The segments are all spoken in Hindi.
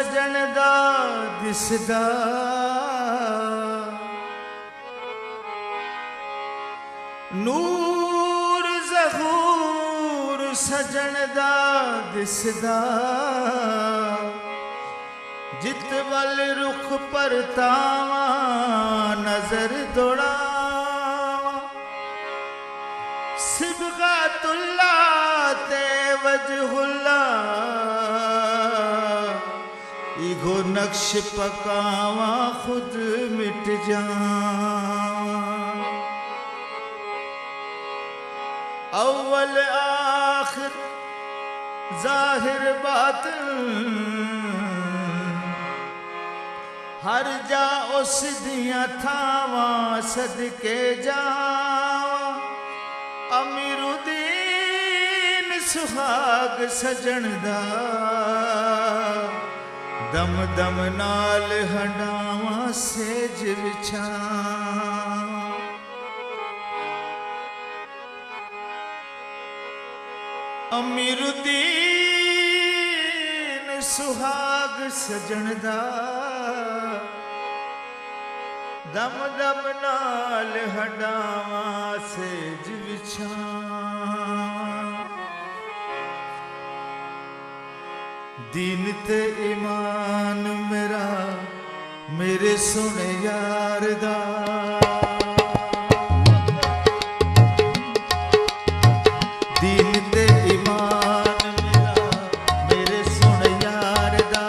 सजन दा दिसदा नूर ज़हूर सजन दा दिसदा जित वल रुख परतावा नजर दौड़ावा सिबगातुल्ला ते वजहुल्ला इगो नक्श पकावा खुद मिट जावा अव्वल आखिर जाहिर बातिन हर जा उस दियां थावां सदके जावा अमीरुद्दीन सुहाग सजन दा दम दम नाल हंडावा सेज विछा अमीरुद्दीन सुहाग सजन दा दम दम नाल हंडावा सेज विछा दीन ते ईमान मेरा मेरे सोने यार दा दीन ते ईमान मेरा मेरे सोने यार दा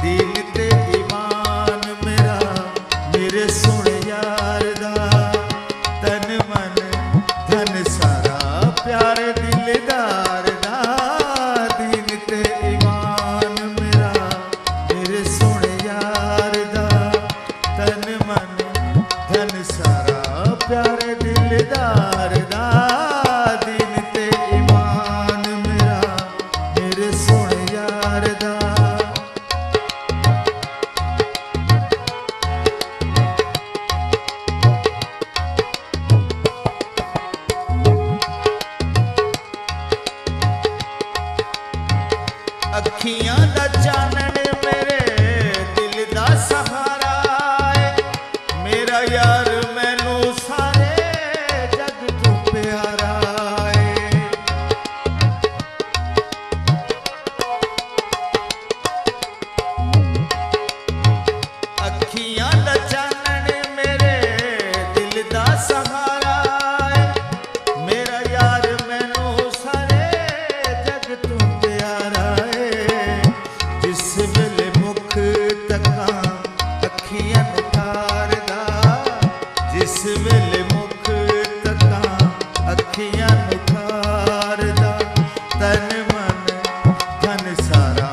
दीन ते ईमान मेरा मेरे सोने यार दा तन मन धन सारा प्यार दिलदार दा दीन ते ईमान मेरा मेरे सोने यार दा तन मन धन सारा प्यार दिलदार दा दीन ते ईमान मेरा मेरे सोने यार दा अखियां दा चानन मेरे दिल दा सहारा है मेरा यार मैनू सारे जग तू प्यारा है अखियां दा चानन मेरे दिल दा सहारा है मेरा यार मैनू सारे जग तू प्यारा जिस वेले मुख तका अखियां उतारदा जिस वेले मुख तका अखियां उतारदा तन मन धन सारा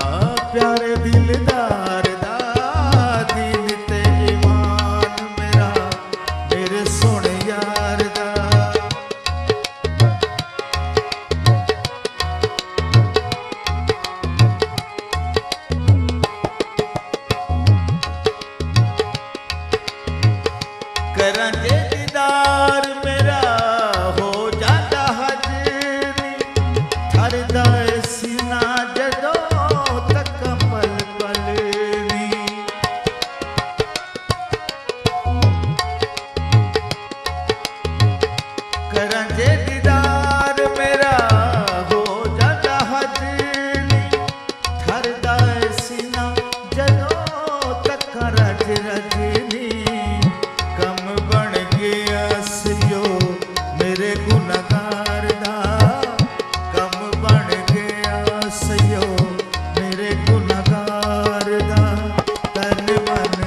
प्यारे दिलदार दा दीन ते ईमान मेरा मेरे सोने यार दा करांगे दीदार मेरा हो जाता हजनी ठरदा सीना जदों तक पल पल नी करांगे दीदार मेरा हो जाता हजनी ठरदा सीना जदों तक रज रजनी मेरे गुनहगार दा कम बन गया सयो मेरे गुनहगार दा तन मन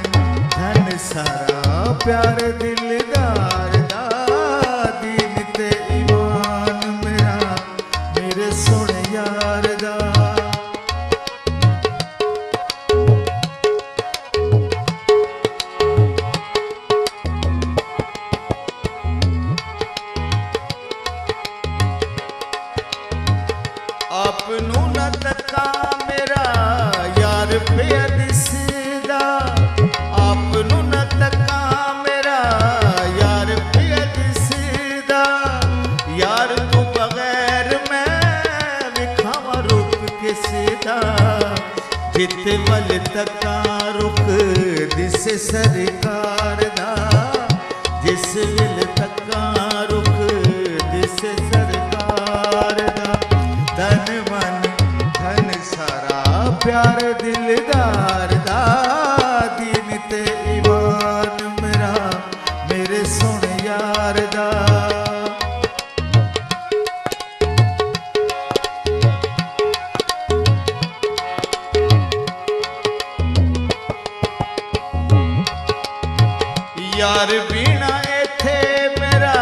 धन सारा प्यार दिलदार दा दीन ते ईमान मेरा मेरे सोने यार दा आपनू न तका मेरा यार पे दिसदा आपनू न तका मेरा यार पे दिसदा यार तू बगैर मैं विखावा रुक किसदा कित वल तका रुख दिसे सरकार दा, जिस विल तका रुख दिसे सरकार दा। तन मन धन सारा प्यार दिलदार दा, दीन ते ईमान मेरा मेरे सोने यार दा। यार बीना इथे मेरा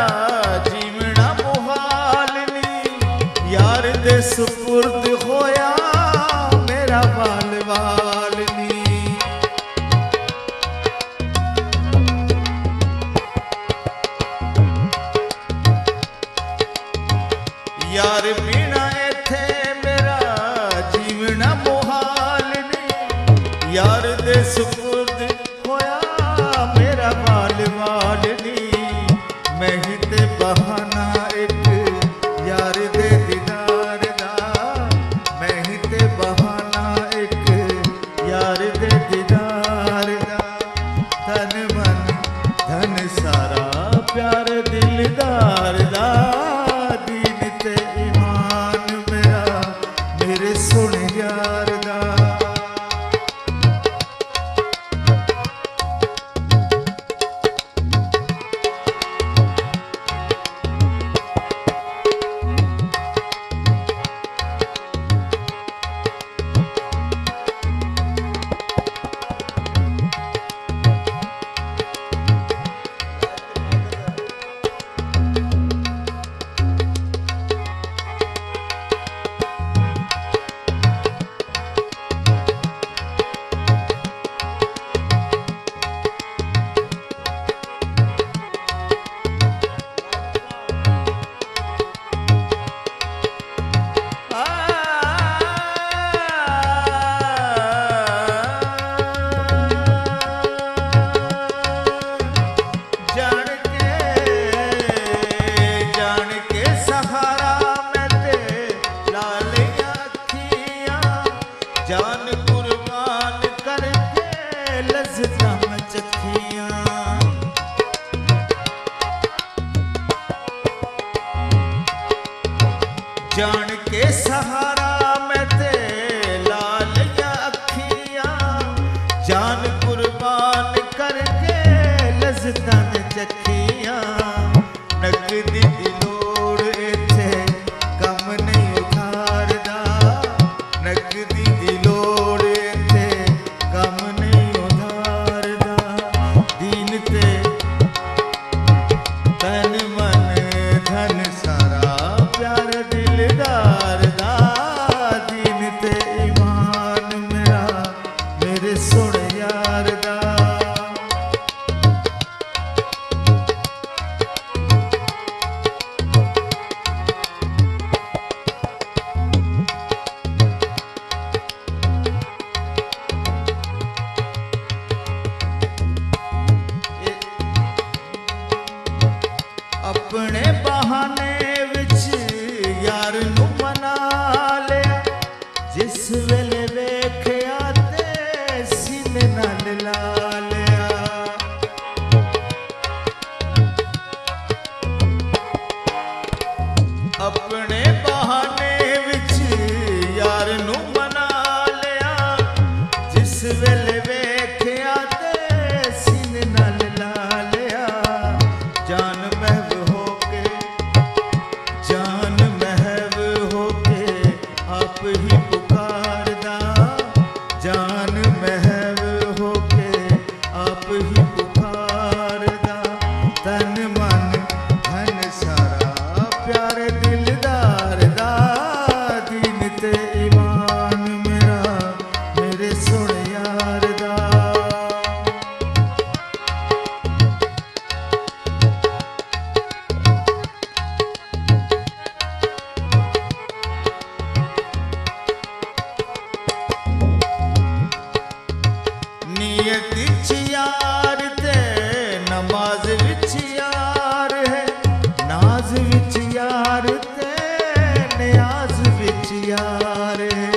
जीवना मुहाल नी, यार दे सुपुर्द होया मेरा बाल बाल नी। यार बीना इथे मेरा जीवना मुहाल नी, यार दे सुपुर्द होया मेरा बाल बाल नी। मैं ही ते बहाना एक यार दे दीदार दा, मैं ही ते बहाना एक यार दे दीदार दा। तन मन धन सारा प्यार दिलदार दा, दीन ते ईमान मेरा मेरे सोने यार दा। जान कुर्बान करके लज़्ज़तां में चखियां, जान के सहारा मैं ते लालियां अखियां, जान कुर्बान करके लज़्ज़तां में चखियां। नकदी दी लोड़ इत्थे कम नहीं उधारदा, नकदी दी लोड़ इत्थे कम नहीं उधारदा। दीन ते तन मन धन सारा प्यार दिलदार दा, दीन ते ईमान मेरा मेरे सोने यार दा। अपने बहाने विच यार नू मना लिया, जिस वेले वेख्या ते सीने नाल ला लिया। अपने बहाने विच यार नू मना लिया, जिस वेले वेख्या ते सीने नाल ला लिया। जान महव होके आप ही पुकारदा, जान महव होके आप ही पुकारदा। तन मन धन सारा प्यार दिलदार दा, दीन ते ईमान मेरा मेरे सोने यार दा। नीयत विच यार ते नमाज विच यार है, नाज विच यार ते नियाज विच यार है।